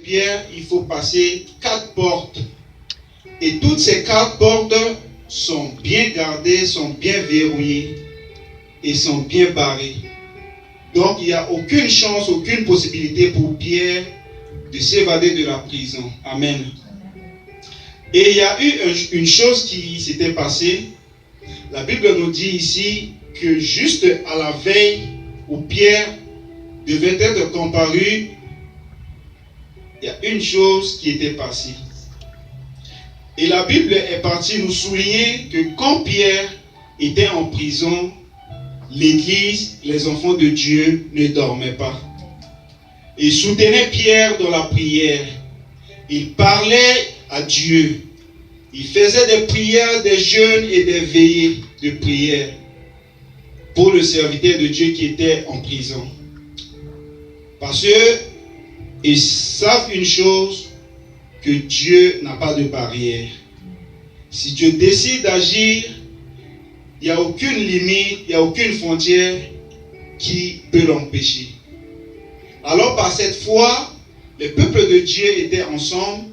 Pierre, il faut passer 4 portes. Et toutes ces 4 portes sont bien gardées, sont bien verrouillées et sont bien barrées. Donc il n'y a aucune chance, aucune possibilité pour Pierre de s'évader de la prison. Amen. Et il y a eu une chose qui s'était passée. La Bible nous dit ici que juste à la veille où Pierre devait être comparu, il y a une chose qui était passée. Et la Bible est partie nous souligner que quand Pierre était en prison, l'Église, les enfants de Dieu ne dormaient pas. Ils soutenaient Pierre dans la prière. Ils parlaient à Dieu. Ils faisaient des prières, des jeûnes et des veillées de prière pour le serviteur de Dieu qui était en prison. Parce qu'ils savent une chose, que Dieu n'a pas de barrière. Si Dieu décide d'agir, il n'y a aucune limite, il n'y a aucune frontière qui peut l'empêcher. Alors par cette foi, le peuple de Dieu était ensemble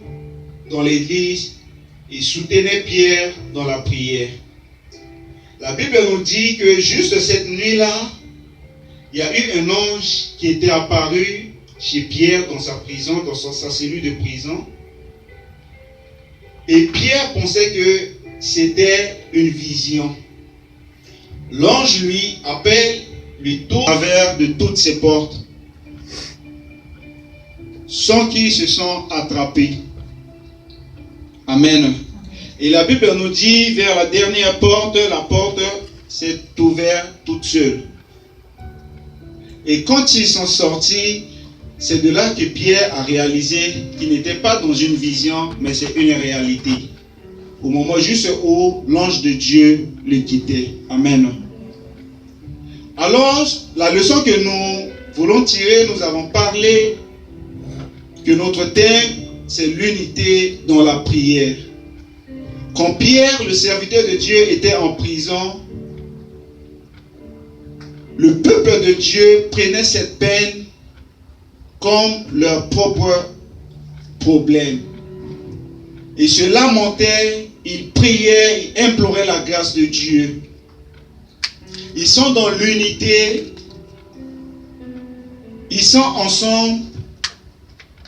dans l'église et soutenait Pierre dans la prière. La Bible nous dit que juste cette nuit-là, il y a eu un ange qui était apparu chez Pierre dans sa prison, dans sa cellule de prison. Et Pierre pensait que c'était une vision. L'ange lui appelle, lui tourne à travers de toutes ces portes, sans qu'ils se sont attrapés. Amen. Et la Bible nous dit, vers la dernière porte, la porte s'est ouverte toute seule. Et quand ils sont sortis, c'est de là que Pierre a réalisé qu'il n'était pas dans une vision, mais c'est une réalité. Au moment juste où l'ange de Dieu le quittait. Amen. Alors, la leçon que nous voulons tirer, nous avons parlé que notre thème, c'est l'unité dans la prière. Quand Pierre, le serviteur de Dieu, était en prison, le peuple de Dieu prenait cette peine comme leur propre problème. Ils se lamentaient, ils priaient, ils imploraient la grâce de Dieu. Ils sont dans l'unité, ils sont ensemble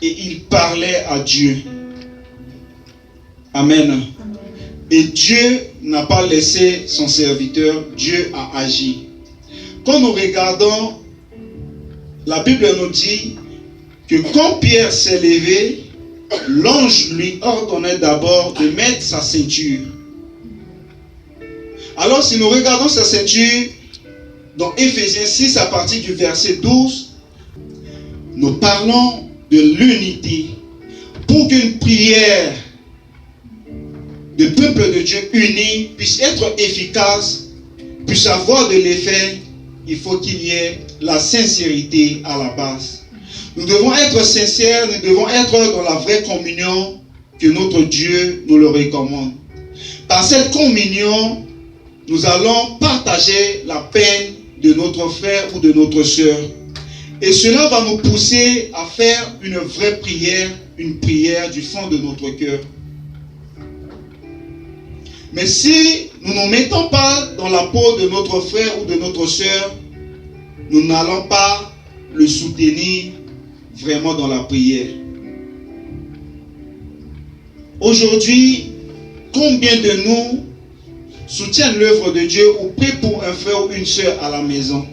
et ils parlaient à Dieu. Amen. Et Dieu n'a pas laissé son serviteur, Dieu a agi. Quand nous regardons, la Bible nous dit que quand Pierre s'est levé, l'ange lui ordonnait d'abord de mettre sa ceinture. Alors si nous regardons sa ceinture, dans Éphésiens 6 à partir du verset 12, nous parlons de l'unité. Pour qu'une prière de peuple de Dieu uni puisse être efficace, puisse avoir de l'effet, il faut qu'il y ait la sincérité à la base. Nous devons être sincères, nous devons être dans la vraie communion que notre Dieu nous le recommande. Par cette communion, nous allons partager la peine de notre frère ou de notre sœur. Et cela va nous pousser à faire une vraie prière, une prière du fond de notre cœur. Mais si nous ne nous mettons pas dans la peau de notre frère ou de notre sœur, nous n'allons pas le soutenir vraiment dans la prière. Aujourd'hui, combien de nous soutiennent l'œuvre de Dieu ou prient pour un frère ou une sœur à la maison?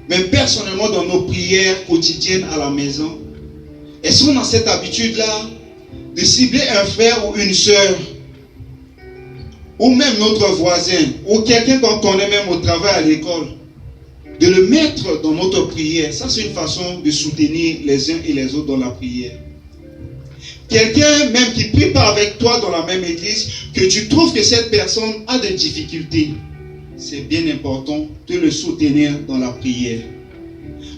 Mais personnellement, dans nos prières quotidiennes à la maison, est-ce qu'on a cette habitude-là de cibler un frère ou une sœur, ou même notre voisin, ou quelqu'un qu'on connaît même au travail, à l'école, de le mettre dans notre prière? Ça, c'est une façon de soutenir les uns et les autres dans la prière. Quelqu'un même qui ne prie pas avec toi dans la même église, que tu trouves que cette personne a des difficultés, c'est bien important de le soutenir dans la prière.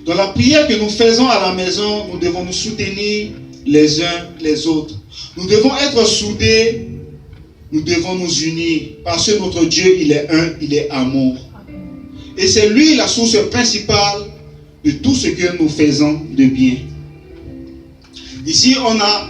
Dans la prière que nous faisons à la maison, nous devons nous soutenir les uns les autres. Nous devons être soudés, nous devons nous unir, parce que notre Dieu, il est un, il est amour. Et c'est lui la source principale de tout ce que nous faisons de bien. Ici, on a